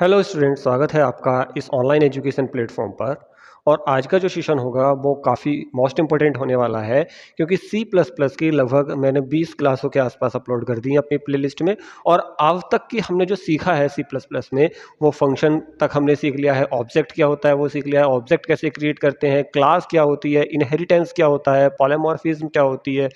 Hello student, स्वागत है आपका इस ऑनलाइन एजुकेशन प्लेटफॉर्म पर। और आज का जो सेशन होगा वो काफ़ी मोस्ट इम्पोर्टेंट होने वाला है, क्योंकि सी प्लस प्लस की लगभग मैंने 20 क्लासों के आसपास अपलोड कर दी हैं अपनी प्लेलिस्ट में। और अब तक की हमने जो सीखा है सी प्लस प्लस में, वो फंक्शन तक हमने सीख लिया है, ऑब्जेक्ट क्या होता है वो सीख लिया है, ऑब्जेक्ट कैसे क्रिएट करते हैं, क्लास क्या होती है, इनहेरिटेंस क्या होता है, पॉलीमॉर्फिज्म क्या होती है,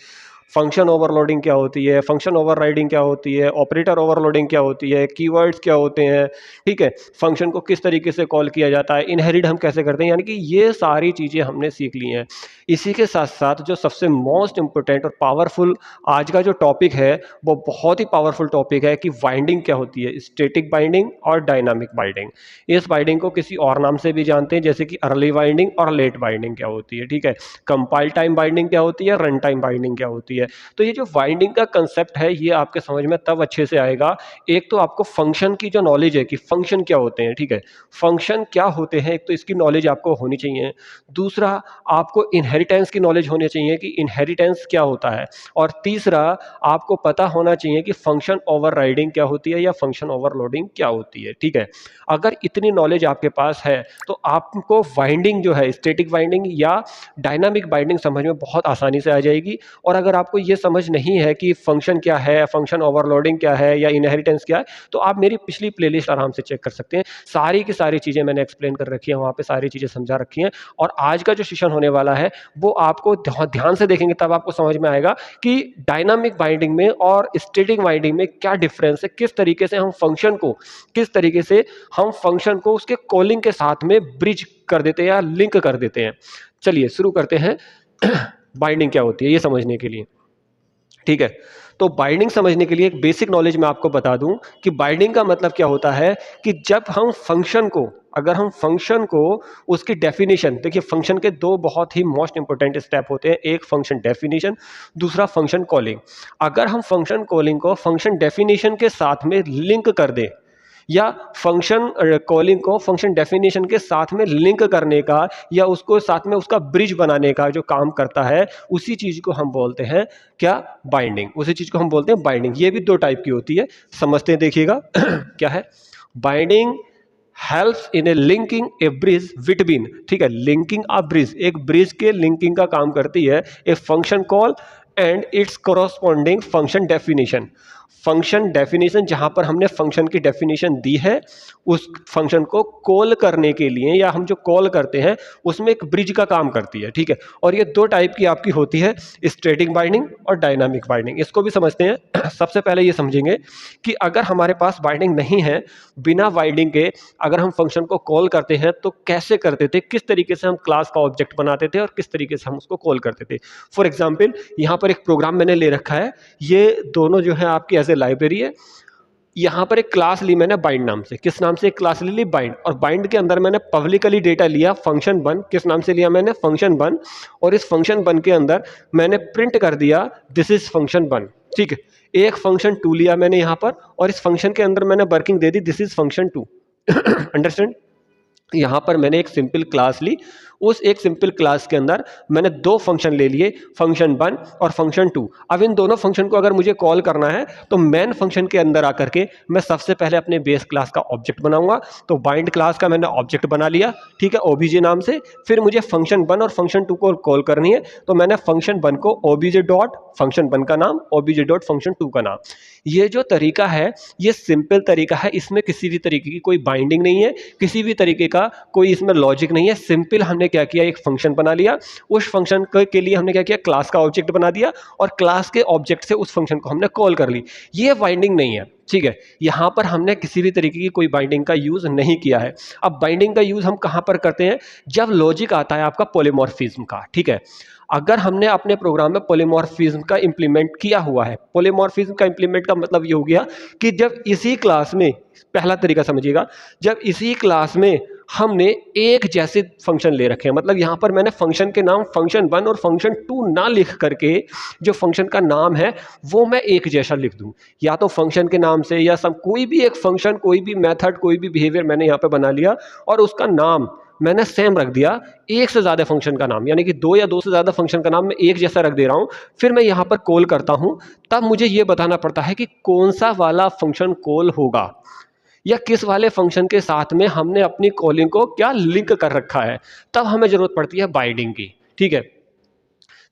फंक्शन ओवरलोडिंग क्या होती है, फंक्शन ओवरराइडिंग क्या होती है, ऑपरेटर ओवरलोडिंग क्या होती है, कीवर्ड्स क्या होते हैं, ठीक है, फंक्शन को किस तरीके से कॉल किया जाता है, इनहेरिट हम कैसे करते हैं। यानी कि ये सारी चीज़ें हमने सीख ली हैं। इसी के साथ साथ जो सबसे मोस्ट इंपॉर्टेंट और पावरफुल आज का जो टॉपिक है, वो बहुत ही पावरफुल टॉपिक है कि बाइंडिंग क्या होती है, स्टैटिक बाइंडिंग और डायनामिक बाइंडिंग। इस बाइंडिंग को किसी और नाम से भी जानते हैं, जैसे कि अर्ली बाइंडिंग और लेट बाइंडिंग क्या होती है, ठीक है, कंपाइल टाइम बाइंडिंग क्या होती है, रन टाइम बाइंडिंग क्या होती है। तो ये जो बाइंडिंग का कंसेप्ट है, ये आपके समझ में तब अच्छे से आएगा, एक तो आपको फंक्शन की जो नॉलेज है कि फंक्शन क्या होते हैं, ठीक है, फंक्शन क्या होते हैं, एक तो इसकी नॉलेज आपको होनी चाहिए। दूसरा, आपको इनहेरिटेंस की नॉलेज होनी चाहिए कि इनहेरिटेंस क्या होता है। और तीसरा, आपको पता होना चाहिए कि फंक्शन ओवरराइडिंग क्या होती है या फंक्शन ओवरलोडिंग क्या होती है, ठीक है। अगर इतनी नॉलेज आपके पास है तो आपको बाइंडिंग जो है, स्टैटिक बाइंडिंग या डायनामिक बाइंडिंग समझ में बहुत आसानी से आ जाएगी। और अगर आपको ये समझ नहीं है कि फंक्शन क्या है, फंक्शन ओवरलोडिंग क्या है या इनहेरिटेंस क्या है, तो आप मेरी पिछली प्लेलिस्ट आराम से चेक कर सकते हैं। सारी की सारी चीज़ें मैंने एक्सप्लेन कर रखी है, वहाँ पे सारी चीज़ें समझा रखी हैं। और आज का जो सेशन होने वाला है, वो आपको ध्यान से देखेंगे तब आपको समझ में आएगा कि डायनामिक बाइंडिंग में और स्टैटिक बाइंडिंग में क्या डिफरेंस है, किस तरीके से हम फंक्शन को, किस तरीके से हम फंक्शन को उसके कॉलिंग के साथ में ब्रिज कर देते हैं या लिंक कर देते हैं। चलिए शुरू करते हैं बाइंडिंग क्या होती है ये समझने के लिए, ठीक है। तो बाइंडिंग समझने के लिए एक बेसिक नॉलेज मैं आपको बता दूं कि बाइंडिंग का मतलब क्या होता है कि जब हम फंक्शन को, अगर हम फंक्शन को, उसकी डेफिनेशन, देखिए फंक्शन के दो बहुत ही मोस्ट इंपॉर्टेंट स्टेप होते हैं, एक फंक्शन डेफिनेशन, दूसरा फंक्शन कॉलिंग। अगर हम फंक्शन कॉलिंग को फंक्शन डेफिनेशन के साथ में लिंक कर दें, या फंक्शन कॉलिंग को फंक्शन डेफिनेशन के साथ में लिंक करने का या उसको साथ में उसका ब्रिज बनाने का जो काम करता है, उसी चीज को हम बोलते हैं क्या, बाइंडिंग। उसी चीज को हम बोलते हैं बाइंडिंग। ये भी दो टाइप की होती है, समझते हैं, देखिएगा क्या है binding. Helps in A linking A bridge between, ठीक है, लिंकिंग अ ब्रिज, एक ब्रिज के लिंकिंग का काम करती है a function call and it's corresponding function definition. Function definition, जहां पर हमने फंक्शन की डेफिनेशन दी है, उस फंक्शन को कॉल करने के लिए या हम जो कॉल करते हैं उसमें एक ब्रिज का काम करती है, ठीक है। और ये दो टाइप की आपकी होती है, स्टैटिक बाइंडिंग और डायनामिक बाइंडिंग। इसको भी समझते हैं। सबसे पहले ये समझेंगे कि अगर हमारे पास बाइंडिंग नहीं है, बिना बाइंडिंग के अगर हम फंक्शन को कॉल करते हैं तो कैसे करते थे, किस तरीके से हम क्लास का ऑब्जेक्ट बनाते थे और किस तरीके से हम उसको कॉल करते थे। फॉर एग्जाम्पल, यहाँ पर एक प्रोग्राम मैंने ले रखा है, ये दोनों जो है आपकी एज ए लाइब्रेरी है। यहाँ पर एक क्लास ली मैंने बाइंड नाम से, किस नाम से एक क्लास ले ली, बाइंड। और बाइंड के अंदर मैंने पब्लिकली डेटा लिया फंक्शन बन, किस नाम से लिया मैंने, फंक्शन बन। और इस फंक्शन बन के अंदर मैंने प्रिंट कर दिया दिस इज फंक्शन बन, ठीक है। एक फंक्शन टू लिया मैंने यहाँ पर, और इस फंक्शन के अंदर मैंने वर्किंग दे दी this is function two. Understand. यहाँ पर मैंने एक सिंपल क्लास ली, उस एक सिंपल क्लास के अंदर मैंने दो फंक्शन ले लिए, फंक्शन वन और फंक्शन टू। अब इन दोनों फंक्शन को अगर मुझे कॉल करना है तो मेन फंक्शन के अंदर आकर के मैं सबसे पहले अपने बेस क्लास का ऑब्जेक्ट बनाऊंगा। तो बाइंड क्लास का मैंने ऑब्जेक्ट बना लिया, ठीक है, ओबीजे नाम से। फिर मुझे फंक्शन वन और फंक्शन टू को कॉल करनी है, तो मैंने फंक्शन वन को ओबीजे डॉट फंक्शन वन का नाम, ओबीजे डॉट फंक्शन टू का नाम। ये जो तरीका है, ये सिंपल तरीका है, इसमें किसी भी तरीके की कोई बाइंडिंग नहीं है, किसी भी तरीके का कोई इसमें लॉजिक नहीं है। सिंपल हमने क्या किया, एक फंक्शन बना लिया, उस फंक्शन के लिए हमने क्या किया, क्लास का ऑब्जेक्ट बना दिया, और क्लास के ऑब्जेक्ट से उस फंक्शन को हमने कॉल कर ली। ये बाइंडिंग नहीं है, ठीक है। यहां पर हमने किसी भी तरीके की कोई बाइंडिंग का यूज नहीं किया है। अब बाइंडिंग का यूज हम कहां पर करते हैं, जब लॉजिक आता है आपका पॉलीमॉर्फिज्म का, ठीक है। अगर हमने अपने प्रोग्राम में पॉलीमॉर्फिज्म का इंप्लीमेंट किया हुआ है, पॉलीमॉर्फिज्म का इंप्लीमेंट का मतलब ये हो गया कि जब इसी क्लास में, पहला तरीका समझिएगा, जब इसी क्लास में हमने एक जैसे फंक्शन ले रखे हैं, मतलब यहां पर मैंने फंक्शन के नाम फंक्शन वन और फंक्शन टू ना लिख करके जो फंक्शन का नाम है वो मैं एक जैसा लिख दूं, या तो फंक्शन के नाम से या सब कोई भी एक फंक्शन, कोई भी मेथड, कोई भी बिहेवियर मैंने यहां पे बना लिया और उसका नाम मैंने सेम रख दिया, एक से ज्यादा फंक्शन का नाम, यानी कि दो या दो से ज्यादा फंक्शन का नाम मैं एक जैसा रख दे रहा हूं। फिर मैं यहां पर कॉल करता हूं, तब मुझे यह बताना पड़ता है कि कौन सा वाला फंक्शन कॉल होगा। या किस वाले फंक्शन के साथ में हमने अपनी कॉलिंग को क्या लिंक कर रखा है, तब हमें जरूरत पड़ती है बाइंडिंग की। ठीक है,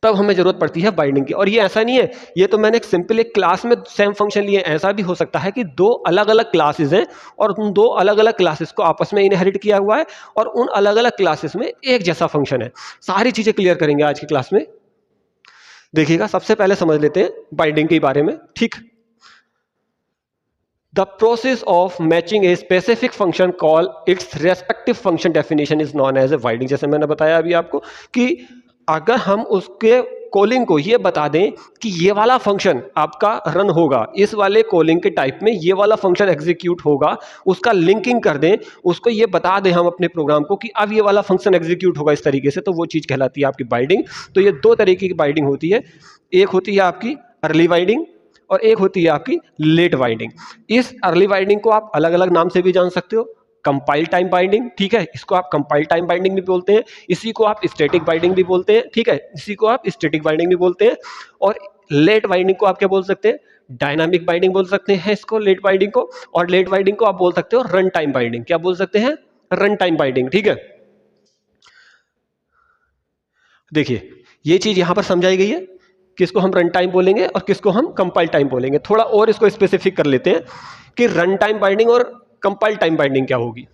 तब हमें जरूरत पड़ती है बाइंडिंग की। और ये ऐसा नहीं है, ये तो मैंने एक सिंपल एक क्लास में सेम फंक्शन लिए, ऐसा भी हो सकता है कि दो अलग अलग क्लासेस हैं और उन दो अलग अलग क्लासेस को आपस में इनहेरिट किया हुआ है और उन अलग अलग क्लासेस में एक जैसा फंक्शन है। सारी चीजें क्लियर करेंगे आज की क्लास में। देखिएगा, सबसे पहले समझ लेते हैं बाइंडिंग के बारे में। ठीक, the process of matching a specific function call its respective function definition is known as a binding। जैसे मैंने बताया अभी आपको कि अगर हम उसके कॉलिंग को ये बता दें कि ये वाला फंक्शन आपका रन होगा, इस वाले कॉलिंग के टाइप में ये वाला फंक्शन एग्जीक्यूट होगा, उसका लिंकिंग कर दें, उसको ये बता दें हम अपने प्रोग्राम को कि अब ये वाला फंक्शन एग्जीक्यूट होगा इस तरीके से, तो वो चीज़ कहलाती है आपकी बाइंडिंग। तो ये दो तरीके की बाइंडिंग होती है, एक होती है आपकी अर्ली बाइंडिंग और एक होती है आपकी लेट बाइंडिंग। इस अर्ली बाइंडिंग को आप अलग अलग नाम से भी जान सकते हो, कंपाइल टाइम बाइंडिंग, ठीक है, इसको आप कंपाइल टाइम बाइंडिंग भी बोलते हैं, इसी को आप स्टैटिक बाइंडिंग भी बोलते हैं, ठीक है, इसी को आप स्टैटिक बाइंडिंग भी बोलते हैं। और लेट बाइंडिंग को आप क्या बोल सकते हैं, डायनामिक बाइंडिंग बोल सकते हैं इसको, लेट बाइंडिंग को। और लेट बाइंडिंग को आप बोल सकते हो रन टाइम बाइंडिंग, क्या बोल सकते हैं, रन टाइम बाइंडिंग। ठीक है, देखिए ये चीज यहां पर समझाई गई है, किसको हम रन टाइम बोलेंगे और किसको हम कंपाइल टाइम बोलेंगे। थोड़ा और इसको स्पेसिफिक कर लेते हैं कि रन टाइम बाइंडिंग और कंपाइल टाइम बाइंडिंग क्या होगी।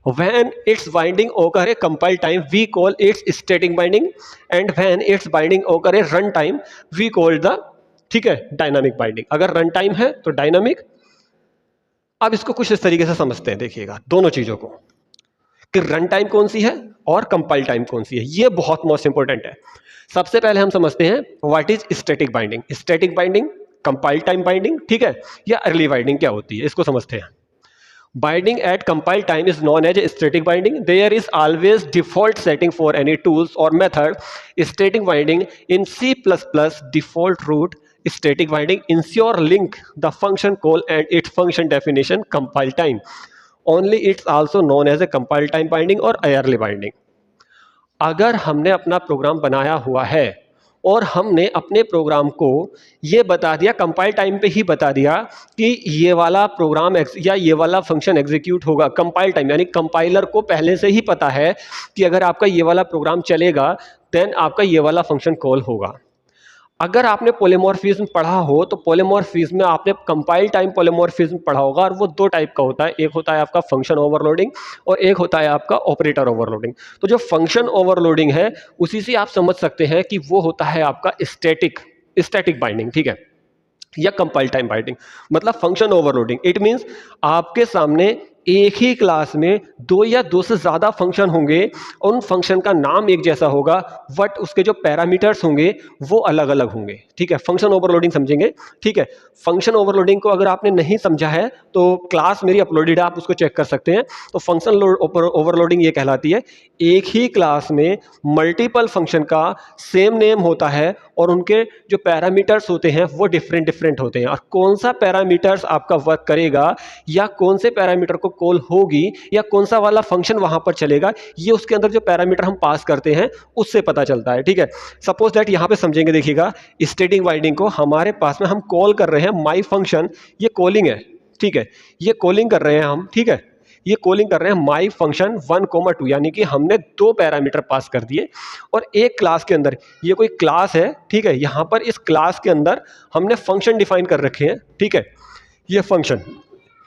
When its binding occur a compile time, we call its static binding, and when its binding occur a run time, we call the, ठीक है, डायनामिक बाइंडिंग। अगर run time है तो dynamic. अब इसको कुछ इस तरीके से समझते हैं, देखिएगा दोनों चीजों को, कि रन टाइम कौन सी है और कंपाइल टाइम कौन सी है। ये बहुत मोस्ट इंपॉर्टेंट है। सबसे पहले हम समझते हैं what is static binding. Static binding, compile time binding, ठीक है, या अर्ली बाइंडिंग क्या होती है, इसको समझते हैं। Binding at compile time is known as static binding. There is always default setting for any tools or method. Static binding in C++ default root static binding ensure link the function call and its function definition compile time. Only it's also known as a compile time binding or early binding. अगर हमने अपना programme बनाया हुआ है और हमने अपने programme को ये बता दिया, कंपाइल टाइम पे ही बता दिया कि ये वाला प्रोग्राम या ये वाला फंक्शन एग्जीक्यूट होगा कंपाइल टाइम, यानी कंपाइलर को पहले से ही पता है कि अगर आपका ये वाला प्रोग्राम चलेगा देन आपका ये वाला फंक्शन कॉल होगा। अगर आपने पॉलीमॉर्फिज्म पढ़ा हो तो पॉलीमॉर्फिज्म में आपने कंपाइल टाइम पॉलीमॉर्फिज्म पढ़ा होगा, और वो दो टाइप का होता है, एक होता है आपका फंक्शन ओवरलोडिंग और एक होता है आपका ऑपरेटर ओवरलोडिंग। तो जो फंक्शन ओवरलोडिंग है उसी से आप समझ सकते हैं कि वो होता है आपका स्टैटिक बाइंडिंग, ठीक है, या कंपाइल टाइम बाइंडिंग। मतलब फंक्शन ओवरलोडिंग इट मींस आपके सामने एक ही क्लास में दो या दो से ज्यादा फंक्शन होंगे, उन फंक्शन का नाम एक जैसा होगा बट उसके जो पैरामीटर्स होंगे वो अलग अलग होंगे। ठीक है, फंक्शन ओवरलोडिंग समझेंगे। ठीक है, फंक्शन ओवरलोडिंग को अगर आपने नहीं समझा है तो क्लास मेरी अपलोडेड है, आप उसको चेक कर सकते हैं। तो फंक्शन ओवरलोडिंग ये कहलाती है एक ही क्लास में मल्टीपल फंक्शन का सेम नेम होता है और उनके जो पैरामीटर्स होते हैं वो डिफरेंट होते हैं, और कौन सा पैरामीटर्स आपका वर्क करेगा या कौन से पैरामीटर को कॉल होगी या कौन सा वाला फंक्शन वहां पर चलेगा, ये उसके अंदर जो पैरामीटर हम पास करते हैं उससे पता चलता है। ठीक है, सपोज दैट यहां पे समझेंगे, देखिएगा स्टैटिक बाइंडिंग को हमारे पास में हम कॉल कर रहे हैं माई फंक्शन, ये कॉलिंग है। ठीक है, ये कॉलिंग कर रहे हैं हम, ठीक है, ये कॉलिंग कर रहे हैं माई फंक्शन 1, 2, यानी कि हमने दो पैरामीटर पास कर दिए और एक क्लास के अंदर, ये कोई क्लास है, ठीक है, यहां पर इस क्लास के अंदर हमने फंक्शन डिफाइन कर रखे हैं। ठीक है, ये फंक्शन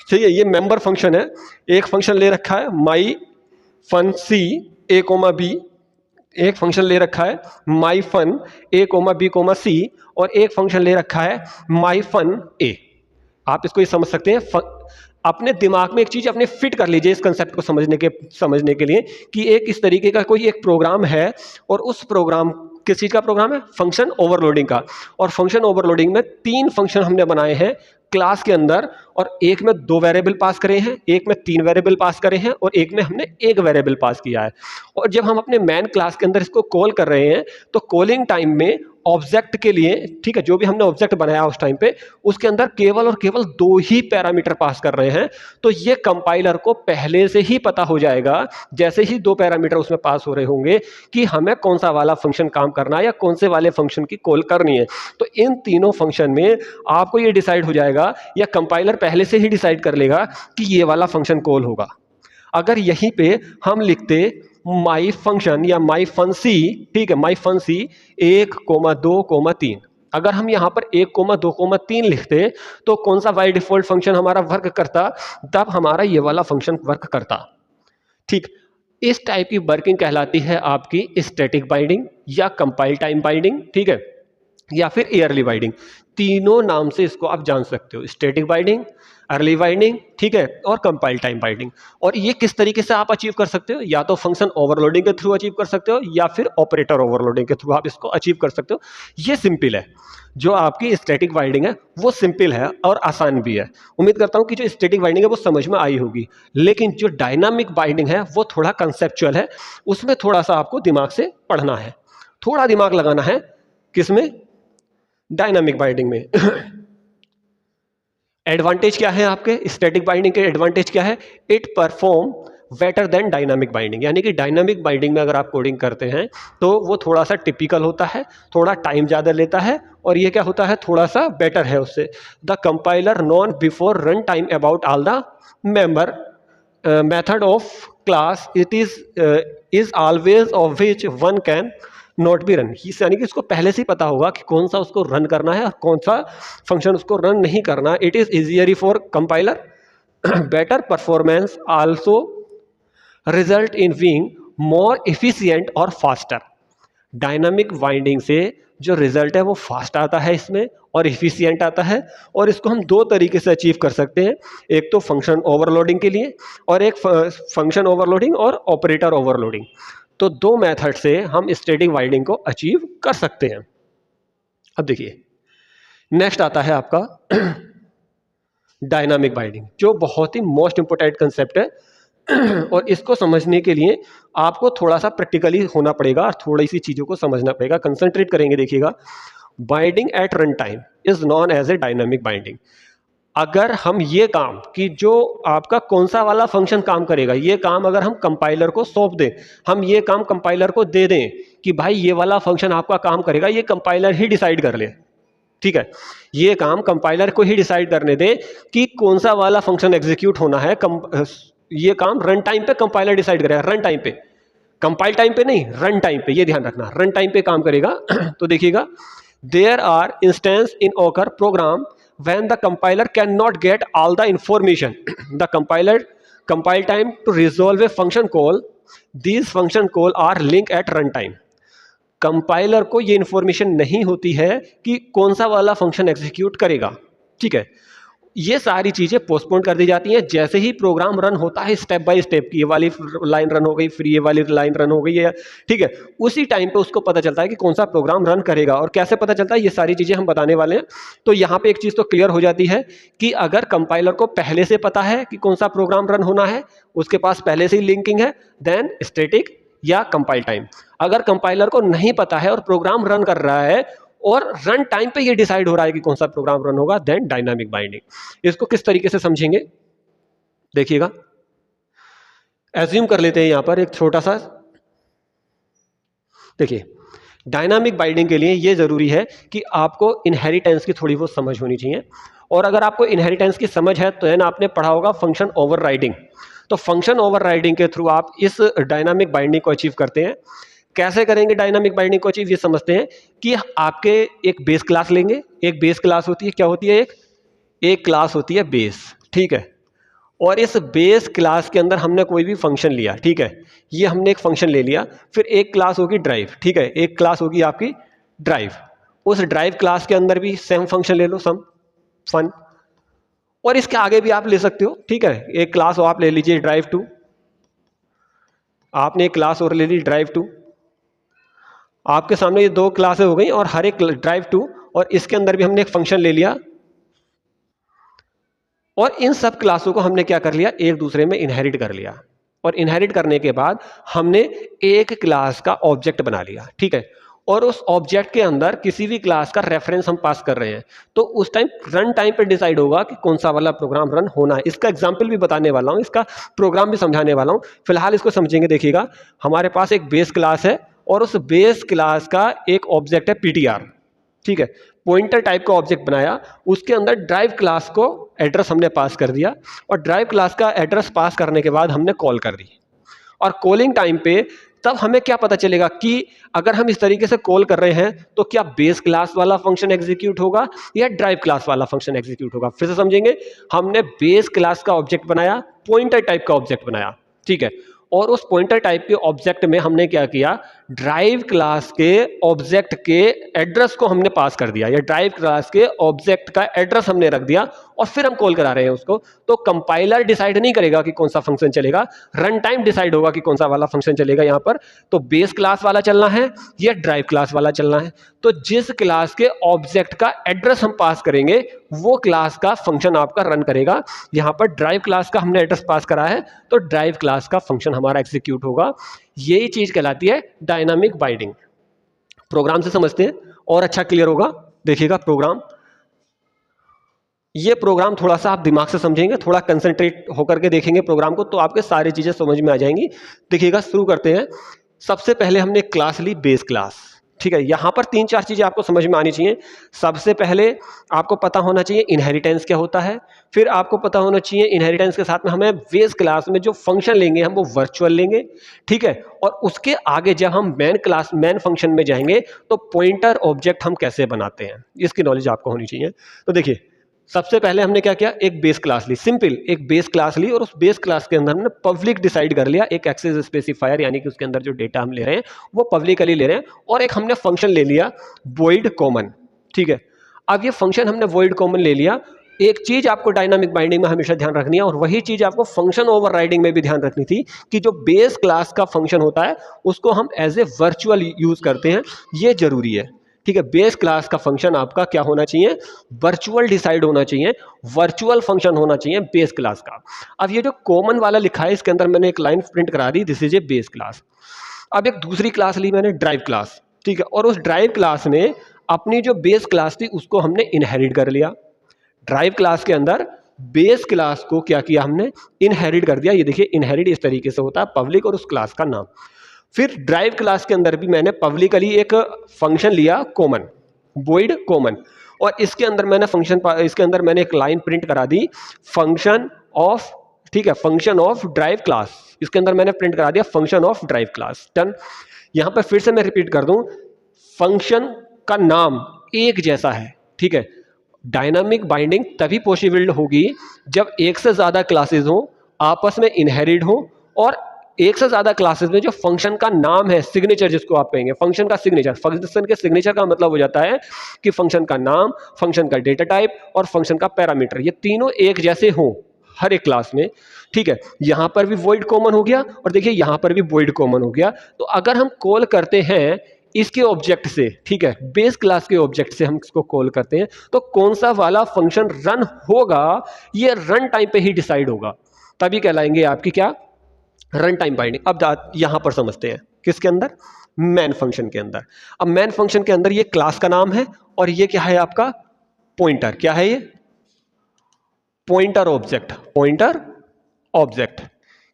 चाहिए, ये मेंबर फंक्शन है, एक फंक्शन ले रखा है माई फन सी ए कोमा बी, एक फंक्शन ले रखा है माई फन ए कोमा बी कोमा सी, और एक फंक्शन ले रखा है माई फन ए। आप इसको ये समझ सकते हैं, अपने दिमाग में एक चीज अपने फिट कर लीजिए इस कंसेप्ट को समझने के लिए कि एक इस तरीके का कोई एक प्रोग्राम है और उस प्रोग्राम किस चीज का प्रोग्राम है, फंक्शन ओवरलोडिंग का। और फंक्शन ओवरलोडिंग में 3 फंक्शन हमने बनाए हैं क्लास के अंदर, और एक में 2 वेरिएबल पास करे हैं, एक में 3 वेरिएबल पास करे हैं और एक में हमने 1 वेरिएबल पास किया है। और जब हम अपने मैन क्लास के अंदर इसको कॉल कर रहे हैं तो कॉलिंग टाइम में ऑब्जेक्ट के लिए, ठीक है, जो भी हमने ऑब्जेक्ट बनाया उस टाइम पे उसके अंदर केवल और केवल 2 ही पैरामीटर पास कर रहे हैं। तो ये कंपाइलर को पहले से ही पता हो जाएगा जैसे ही 2 पैरामीटर उसमें पास हो रहे होंगे कि हमें कौन सा वाला फंक्शन काम करना है या कौन से वाले फंक्शन की कॉल करनी है। तो इन तीनों फंक्शन में आपको ये डिसाइड हो जाएगा लेगा या कंपाइलर पहले से ही डिसाइड कर लेगा कि ये वाला फंक्शन कॉल होगा। अगर यहीं पे हम लिखते माई फंक्शन या माई फंसी, ठीक है, माई फंसी 1,2,3, अगर हम यहाँ पर 1,2,3 लिखते तो कौन सा बाय डिफॉल्ट फंक्शन हमारा वर्क करता? तब हमारा ये वाला फंक्शन वर्क करता। ठीक, इस टाइप की वर्किंग कहलाती है आपकी स्टैटिक बाइंडिंग या कंपाइल टाइम बाइंडिंग, ठीक है, या फिर ईयरली बाइंडिंग। तीनों नाम से इसको आप जान सकते हो, स्टैटिक बाइंडिंग, अर्ली बाइंडिंग, ठीक है, और कंपाइल टाइम बाइंडिंग। और ये किस तरीके से आप अचीव कर सकते हो? या तो फंक्शन ओवरलोडिंग के थ्रू अचीव कर सकते हो या फिर ऑपरेटर ओवरलोडिंग के थ्रू आप इसको अचीव कर सकते हो। ये सिंपल है, जो आपकी स्टैटिक बाइंडिंग है वो सिंपल है और आसान भी है। उम्मीद करता हूं कि जो स्टैटिक बाइंडिंग है वो समझ में आई होगी। लेकिन जो डायनामिक बाइंडिंग है वो थोड़ा कंसेप्चुअल है, उसमें थोड़ा सा आपको दिमाग से पढ़ना है, थोड़ा दिमाग लगाना है। किसमें? डायनामिक बाइंडिंग में। एडवांटेज क्या है आपके स्टैटिक बाइंडिंग के? एडवांटेज क्या है? It perform better than dynamic binding. यानी कि डायनामिक बाइंडिंग में अगर आप कोडिंग करते हैं तो वो थोड़ा सा टिपिकल होता है, थोड़ा टाइम ज़्यादा लेता है, और ये क्या होता है, थोड़ा सा बेटर है उससे। The compiler non before run time about all the member method of class it is always of which one can not be run. यानी कि उसको पहले से ही पता होगा कि कौन सा उसको रन करना है और कौन सा फंक्शन उसको रन नहीं करना। It is easier for compiler, better performance also result in being more efficient और फास्टर। डायनामिक बाइंडिंग से जो रिजल्ट है वो फास्ट आता है इसमें और इफिशियंट आता है। और इसको हम दो तरीके से अचीव कर सकते हैं, एक तो फंक्शन ओवरलोडिंग के लिए और एक फंक्शन ओवरलोडिंग और ऑपरेटर ओवरलोडिंग। तो दो मेथड से हम स्टैटिक बाइंडिंग को अचीव कर सकते हैं। अब देखिए नेक्स्ट आता है आपका डायनामिक बाइंडिंग, जो बहुत ही मोस्ट इंपोर्टेंट कंसेप्ट है। और इसको समझने के लिए आपको थोड़ा सा प्रैक्टिकली होना पड़ेगा और थोड़ी सी चीज़ों को समझना पड़ेगा, कंसंट्रेट करेंगे। देखिएगा, binding at run time is known as a dynamic binding. अगर हम ये काम कि जो आपका कौन सा वाला फंक्शन काम करेगा, ये काम अगर हम कंपाइलर को सौंप दें, हम ये काम कंपाइलर को दे दें कि भाई ये वाला फंक्शन आपका काम करेगा, ये कंपाइलर ही डिसाइड कर ले, ठीक है, ये काम कंपाइलर को ही डिसाइड करने दें कि कौन सा वाला फंक्शन एग्जीक्यूट होना है। ये काम रन टाइम पे कंपाइलर डिसाइड करेगा, रन टाइम पे, कंपाइल टाइम पे नहीं, रन टाइम पे, ये ध्यान रखना, रन टाइम पे काम करेगा। तो देखिएगा, देयर आर इंस्टेंस इन ओकर programme when the compiler cannot get all the information the compiler compile time to resolve a function call. These function call are linked at runtime. Compiler को ये information नहीं होती है कि कौन सा वाला फंक्शन एग्जीक्यूट करेगा, ठीक है, ये सारी चीज़ें पोस्टपोन कर दी जाती हैं जैसे ही प्रोग्राम रन होता है, स्टेप बाय स्टेप की ये वाली लाइन रन हो गई, फिर ये वाली लाइन रन हो गई है, ठीक है, उसी टाइम पे उसको पता चलता है कि कौन सा प्रोग्राम रन करेगा। और कैसे पता चलता है, ये सारी चीज़ें हम बताने वाले हैं। तो यहाँ पे एक चीज़ तो क्लियर हो जाती है कि अगर कंपाइलर को पहले से पता है कि कौन सा प्रोग्राम रन होना है, उसके पास पहले से ही लिंकिंग है, देन स्टैटिक या कंपाइल टाइम। अगर कंपाइलर को नहीं पता है और प्रोग्राम रन कर रहा है और रन टाइम पे ये डिसाइड हो रहा है कि कौन सा प्रोग्राम रन होगा, देन डायनामिक बाइंडिंग। इसको किस तरीके से समझेंगे, देखिएगा, एज्यूम कर लेते हैं यहां पर एक छोटा सा, देखिए, डायनामिक बाइंडिंग के लिए ये जरूरी है कि आपको इनहेरिटेंस की थोड़ी बहुत समझ होनी चाहिए। और अगर आपको इनहेरिटेंस की समझ है तो देन आपने पढ़ा होगा फंक्शन ओवरराइडिंग। तो फंक्शन ओवरराइडिंग के थ्रू आप इस डायनामिक बाइंडिंग को अचीव करते हैं। कैसे करेंगे डायनामिक बाइंडिंग को अचीव, ये समझते हैं कि आपके एक बेस क्लास लेंगे, एक बेस क्लास होती है, क्या होती है, एक क्लास होती है बेस, ठीक है, और इस बेस क्लास के अंदर हमने कोई भी फंक्शन लिया, ठीक है, ये हमने एक फंक्शन ले लिया, फिर एक क्लास होगी ड्राइव, ठीक है, एक क्लास होगी आपकी ड्राइव, उस ड्राइव क्लास के अंदर भी सेम फंक्शन ले लो, सम फन, और इसके आगे भी आप ले सकते हो, ठीक है, एक क्लास हो आप ले लीजिए ड्राइव टू, आपने एक क्लास और ले ली ड्राइव टू, आपके सामने ये दो क्लासें हो गई और हर एक ड्राइव टू, और इसके अंदर भी हमने एक फंक्शन ले लिया, और इन सब क्लासों को हमने क्या कर लिया, एक दूसरे में इनहेरिट कर लिया, और इनहेरिट करने के बाद हमने एक क्लास का ऑब्जेक्ट बना लिया, ठीक है, और उस ऑब्जेक्ट के अंदर किसी भी क्लास का रेफरेंस हम पास कर रहे हैं, तो उस टाइम रन टाइम पे डिसाइड होगा कि कौन सा वाला प्रोग्राम रन होना है। इसका एग्जांपल भी बताने वाला हूं, इसका प्रोग्राम भी समझाने वाला हूं, फिलहाल इसको समझेंगे। देखिएगा, हमारे पास एक बेस क्लास है और उस बेस क्लास का एक ऑब्जेक्ट है पीटीआर, ठीक है, पॉइंटर टाइप का ऑब्जेक्ट बनाया, उसके अंदर ड्राइव क्लास को एड्रेस हमने पास कर दिया, और ड्राइव क्लास का एड्रेस पास करने के बाद हमने कॉल कर दी। और कॉलिंग टाइम पे तब हमें क्या पता चलेगा कि अगर हम इस तरीके से कॉल कर रहे हैं तो क्या बेस क्लास वाला फंक्शन एग्जीक्यूट होगा या ड्राइव क्लास वाला फंक्शन एग्जीक्यूट होगा। फिर से समझेंगे, हमने बेस क्लास का ऑब्जेक्ट बनाया, पॉइंटर टाइप का ऑब्जेक्ट बनाया, ठीक है, और उस पॉइंटर टाइप के ऑब्जेक्ट में हमने क्या किया, ड्राइव क्लास के ऑब्जेक्ट के एड्रेस को हमने पास कर दिया, या ड्राइव क्लास के ऑब्जेक्ट का एड्रेस हमने रख दिया, और फिर हम कॉल करा रहे हैं उसको। तो कंपाइलर डिसाइड नहीं करेगा कि कौन सा फंक्शन चलेगा, रन टाइम डिसाइड होगा कि कौन सा वाला फंक्शन चलेगा। यहां पर तो बेस क्लास वाला चलना है या ड्राइव क्लास वाला चलना है। तो जिस क्लास के ऑब्जेक्ट का एड्रेस हम पास करेंगे वो क्लास का फंक्शन आपका रन करेगा। यहां पर ड्राइव क्लास का हमने एड्रेस पास करा है तो ड्राइव क्लास का फंक्शन हमारा एग्जीक्यूट होगा। यही चीज कहलाती है डायनामिक बाइंडिंग। प्रोग्राम से समझते हैं और अच्छा क्लियर होगा। देखिएगा प्रोग्राम, ये प्रोग्राम थोड़ा सा आप दिमाग से समझेंगे, थोड़ा कंसंट्रेट होकर के देखेंगे प्रोग्राम को, तो आपके सारी चीजें समझ में आ जाएंगी। देखिएगा, शुरू करते हैं। सबसे पहले हमने क्लास ली बेस क्लास, ठीक है। यहां पर 3-4 चीजें आपको समझ में आनी चाहिए। सबसे पहले आपको पता होना चाहिए इनहेरिटेंस क्या होता है, फिर आपको पता होना चाहिए इनहेरिटेंस के साथ में हमें बेस क्लास में जो फंक्शन लेंगे हम वो वर्चुअल लेंगे, ठीक है। और उसके आगे जब हम मेन फंक्शन में जाएंगे तो पॉइंटर ऑब्जेक्ट हम कैसे बनाते हैं, इसकी नॉलेज आपको होनी चाहिए। तो देखिए, सबसे पहले हमने क्या किया, एक बेस क्लास ली, सिंपल एक बेस क्लास ली, और उस बेस क्लास के अंदर हमने पब्लिक डिसाइड कर लिया, एक एक्सेस स्पेसिफायर, यानी कि उसके अंदर जो डेटा हम ले रहे हैं वो पब्लिकली ले रहे हैं, और एक हमने फंक्शन ले लिया वॉइड कॉमन, ठीक है। अब ये फंक्शन हमने वॉइड कॉमन ले लिया। एक चीज आपको डायनामिक बाइंडिंग में हमेशा ध्यान रखनी है, और वही चीज आपको फंक्शन ओवरराइडिंग में भी ध्यान रखनी थी, कि जो बेस क्लास का फंक्शन होता है उसको हम एज ए वर्चुअल यूज करते हैं, ये जरूरी है, ठीक है। बेस क्लास का फंक्शन आपका क्या होना चाहिए, वर्चुअल डिसाइड होना चाहिए, वर्चुअल फंक्शन होना चाहिए बेस क्लास का। अब ये जो कॉमन वाला लिखा है इसके अंदर मैंने एक लाइन प्रिंट करा दी, this is a base class. अब एक दूसरी क्लास ली मैंने ड्राइव क्लास, ठीक है, और उस ड्राइव क्लास में अपनी जो बेस क्लास थी उसको हमने इनहेरिट कर लिया। ड्राइव क्लास के अंदर बेस क्लास को क्या किया, हमने इनहेरिट कर दिया। ये देखिए, इनहेरिट इस तरीके से होता है, पब्लिक और उस क्लास का नाम। फिर ड्राइव क्लास के अंदर भी मैंने पब्लिकली एक फंक्शन लिया कॉमन, वॉइड कॉमन, और इसके अंदर मैंने एक लाइन प्रिंट करा दी, फंक्शन ऑफ, ठीक है, फंक्शन ऑफ ड्राइव क्लास। इसके अंदर मैंने प्रिंट करा दिया function of drive class. Done. यहां पर फिर से मैं रिपीट कर दूं, फंक्शन का नाम एक जैसा है, ठीक है। डायनामिक बाइंडिंग तभी पॉसिबल होगी जब एक से ज्यादा क्लासेस हो, आपस में इनहेरिट हो, और एक से ज्यादा क्लासेस में जो फंक्शन का नाम है, सिग्नेचर जिसको आप कहेंगे, फंक्शन का सिग्नेचर। फंक्शन के सिग्नेचर का मतलब हो जाता है कि फंक्शन का नाम, फंक्शन का डेटा टाइप और फंक्शन का पैरामीटर, ये तीनों एक जैसे हों हर एक क्लास में, ठीक है। यहां पर भी वॉइड कॉमन हो गया, और देखिए यहां पर भी वॉइड कॉमन हो गया। तो अगर हम कॉल करते हैं इसके ऑब्जेक्ट से, ठीक है, बेस क्लास के ऑब्जेक्ट से हम इसको कॉल करते हैं, तो कौन सा वाला फंक्शन रन होगा ये रन टाइम पे ही डिसाइड होगा, तभी कहलाएंगे आपकी क्या, रन टाइम बाइंडिंग। अब यहां पर समझते हैं किसके अंदर, मैन फंक्शन के अंदर। अब मैन फंक्शन के अंदर ये क्लास का नाम है, और ये क्या है आपका, पॉइंटर। क्या है ये, पॉइंटर ऑब्जेक्ट, पॉइंटर ऑब्जेक्ट।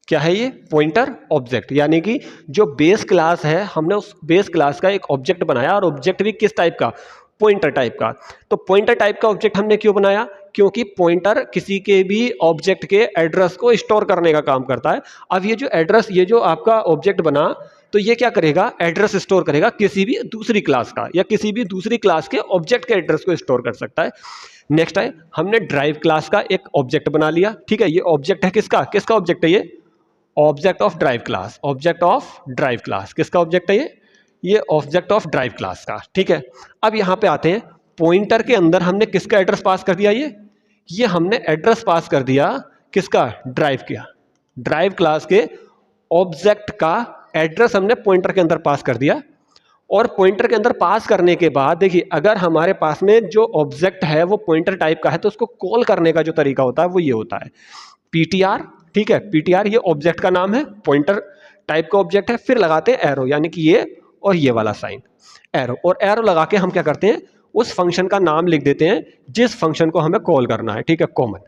क्या है ये, पॉइंटर ऑब्जेक्ट, यानी कि जो बेस क्लास है हमने उस बेस क्लास का एक ऑब्जेक्ट बनाया, और ऑब्जेक्ट भी किस टाइप का, पॉइंटर टाइप का। तो पॉइंटर टाइप का ऑब्जेक्ट हमने क्यों बनाया, क्योंकि पॉइंटर किसी के भी ऑब्जेक्ट के एड्रेस को स्टोर करने का काम करता है। अब ये जो एड्रेस, ये जो आपका ऑब्जेक्ट बना, तो ये क्या करेगा, एड्रेस स्टोर करेगा किसी भी दूसरी क्लास का, या किसी भी दूसरी क्लास के ऑब्जेक्ट के एड्रेस को स्टोर कर सकता है। नेक्स्ट है, हमने ड्राइव क्लास का एक ऑब्जेक्ट बना लिया, ठीक है। ये ऑब्जेक्ट है किसका, किसका ऑब्जेक्ट है ये, object of drive class, object of drive class, किसका ऑब्जेक्ट है ये ऑब्जेक्ट ऑफ ड्राइव क्लास का, ठीक है। अब यहां पे आते हैं, पॉइंटर के अंदर हमने किसका एड्रेस पास कर दिया, ये हमने एड्रेस पास कर दिया किसका, ड्राइव किया, ड्राइव क्लास के ऑब्जेक्ट का एड्रेस हमने पॉइंटर के अंदर पास कर दिया। और पॉइंटर के अंदर पास करने के बाद देखिए, अगर हमारे पास में जो ऑब्जेक्ट है वो पॉइंटर टाइप का है, तो उसको कॉल करने का जो तरीका होता है वो ये होता है, पीटीआर, ठीक है। पीटीआर ये ऑब्जेक्ट का नाम है, पॉइंटर टाइप का ऑब्जेक्ट है। फिर लगाते हैं एरो, यानी कि ये और ये वाला साइन, एरो, और एरो लगा के हम क्या करते हैं, उस फंक्शन का नाम लिख देते हैं जिस फंक्शन को हमें कॉल करना है, ठीक है, कॉमन।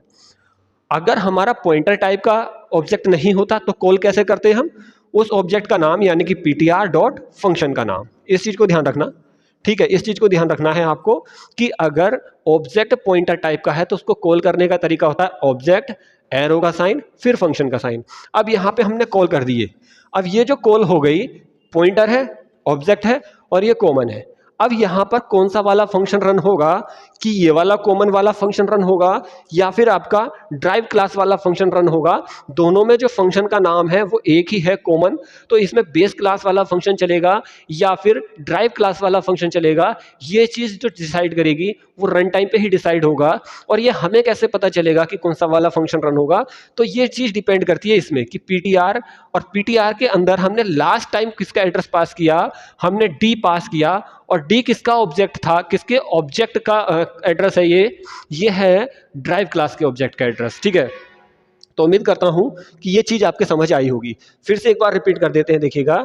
अगर हमारा पॉइंटर टाइप का ऑब्जेक्ट नहीं होता तो कॉल कैसे करते हैं हम, उस ऑब्जेक्ट का नाम, यानी कि ptr डॉट फंक्शन का नाम। इस चीज को ध्यान रखना, ठीक है, इस चीज को ध्यान रखना है आपको कि अगर ऑब्जेक्ट पॉइंटर टाइप का है तो उसको कॉल करने का तरीका होता है ऑब्जेक्ट, एरो का साइन, फिर फंक्शन का साइन। अब यहां पे हमने कॉल कर दिए। अब ये जो कॉल हो गई, पॉइंटर है, ऑब्जेक्ट है और ये कॉमन है। अब यहां पर कौन सा वाला फंक्शन रन होगा, कि ये वाला कॉमन वाला फंक्शन रन होगा या फिर आपका ड्राइव क्लास वाला फंक्शन रन होगा। दोनों में जो फंक्शन का नाम है वो एक ही है, कॉमन। तो इसमें बेस क्लास वाला फंक्शन चलेगा या फिर ड्राइव क्लास वाला फंक्शन चलेगा, ये चीज जो डिसाइड करेगी वो रन टाइम पे ही डिसाइड होगा। और ये हमें कैसे पता चलेगा कि कौन सा वाला फंक्शन रन होगा, तो ये चीज डिपेंड करती है इसमें कि पीटीआर, और पीटीआर के अंदर हमने लास्ट टाइम किसका एड्रेस पास किया, हमने डी पास किया। और डी किसका ऑब्जेक्ट था, किसके ऑब्जेक्ट का एड्रेस है, ये है ड्राइव क्लास के ऑब्जेक्ट का एड्रेस। ठीक है, तो उम्मीद करता हूं कि ये चीज आपके समझ आई होगी। फिर से एक बार रिपीट कर देते हैं, देखिएगा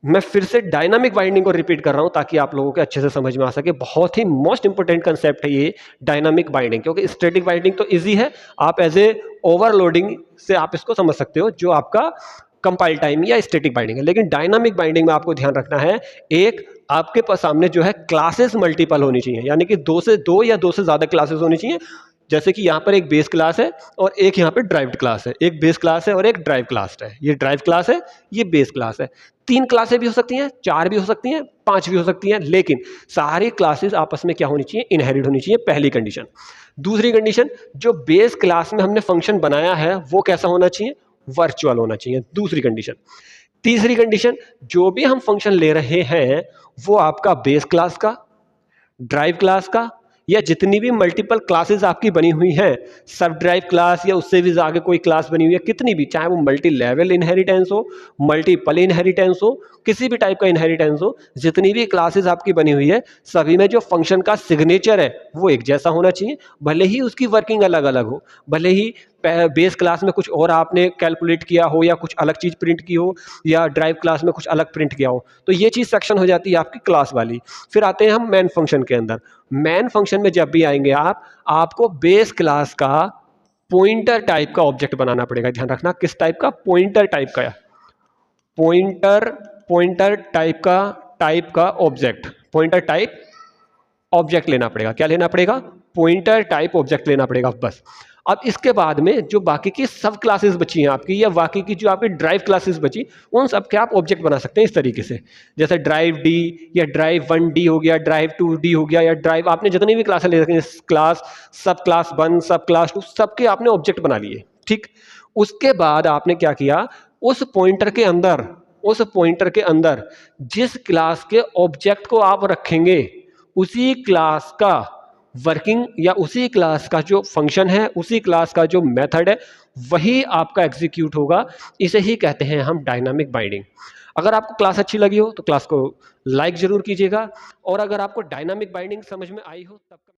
मैं फिर से डायनामिक बाइंडिंग को रिपीट कर रहा हूं ताकि आप लोगों के अच्छे से समझ में आ सके। बहुत ही मोस्ट इंपोर्टेंट कंसेप्ट है ये डायनामिक बाइंडिंग, क्योंकि स्टैटिक बाइंडिंग तो इजी है, आप एज ए ओवरलोडिंग से आप इसको समझ सकते हो जो आपका कंपाइल टाइम या स्टैटिक बाइंडिंग है। लेकिन डायनामिक बाइंडिंग में आपको ध्यान रखना है, एक आपके पास सामने जो है क्लासेस मल्टीपल होनी चाहिए, यानी कि दो या दो से ज्यादा क्लासेस होनी चाहिए। जैसे कि यहाँ पर एक बेस क्लास है और एक यहाँ पे ड्राइव्ड क्लास है, एक बेस क्लास है और एक ड्राइव क्लास है। ये ड्राइव क्लास है, ये बेस क्लास है। तीन क्लासें भी हो सकती हैं, चार भी हो सकती हैं, पांच भी हो सकती हैं, लेकिन सारी क्लासेस आपस में क्या होनी चाहिए, इनहेरिट होनी चाहिए, पहली कंडीशन। दूसरी कंडीशन, जो बेस क्लास में हमने फंक्शन बनाया है वो कैसा होना चाहिए, वर्चुअल होना चाहिए, दूसरी कंडीशन। तीसरी कंडीशन, जो भी हम फंक्शन ले रहे हैं वो आपका बेस क्लास का, ड्राइव क्लास का, या जितनी भी मल्टीपल क्लासेस आपकी बनी हुई हैं, सब ड्राइव क्लास या उससे भी आगे कोई क्लास बनी हुई है, कितनी भी, चाहे वो मल्टी लेवल इनहेरिटेंस हो, मल्टीपल इनहेरिटेंस हो, किसी भी टाइप का इनहेरिटेंस हो, जितनी भी क्लासेस आपकी बनी हुई है सभी में जो फंक्शन का सिग्नेचर है वो एक जैसा होना चाहिए। भले ही उसकी वर्किंग अलग अलग हो, भले ही बेस क्लास में कुछ और आपने कैलकुलेट किया हो या कुछ अलग चीज प्रिंट की हो या ड्राइव क्लास में कुछ अलग प्रिंट किया हो, तो ये चीज सेक्शन हो जाती है आपकी क्लास वाली। फिर आते हैं हम मेन फंक्शन के अंदर। मेन फंक्शन में जब भी आएंगे आप, आपको बेस क्लास का पॉइंटर टाइप का ऑब्जेक्ट बनाना पड़ेगा। ध्यान रखना, किस टाइप का, पॉइंटर टाइप का, पॉइंटर पॉइंटर टाइप का ऑब्जेक्ट, पॉइंटर टाइप ऑब्जेक्ट लेना पड़ेगा। क्या लेना पड़ेगा, पॉइंटर टाइप ऑब्जेक्ट लेना पड़ेगा बस। अब इसके बाद में जो बाकी की सब क्लासेस बची हैं आपकी, या बाकी की जो आपकी ड्राइव क्लासेस बची, उन सब के आप ऑब्जेक्ट बना सकते हैं इस तरीके से। जैसे ड्राइव डी या ड्राइव 1D हो गया, ड्राइव 2D हो गया, या ड्राइव, आपने जितनी भी क्लासें ले रखी हैं, क्लास, सब क्लास 1, सब क्लास 2, सबके आपने ऑब्जेक्ट बना लिए। ठीक, उसके बाद आपने क्या किया, उस पॉइंटर के अंदर, उस पॉइंटर के अंदर जिस क्लास के ऑब्जेक्ट को आप रखेंगे उसी क्लास का वर्किंग या उसी क्लास का जो फंक्शन है, उसी क्लास का जो मेथड है, वही आपका एग्जीक्यूट होगा। इसे ही कहते हैं हम डायनामिक बाइंडिंग। अगर आपको क्लास अच्छी लगी हो तो क्लास को लाइक जरूर कीजिएगा, और अगर आपको डायनामिक बाइंडिंग समझ में आई हो तब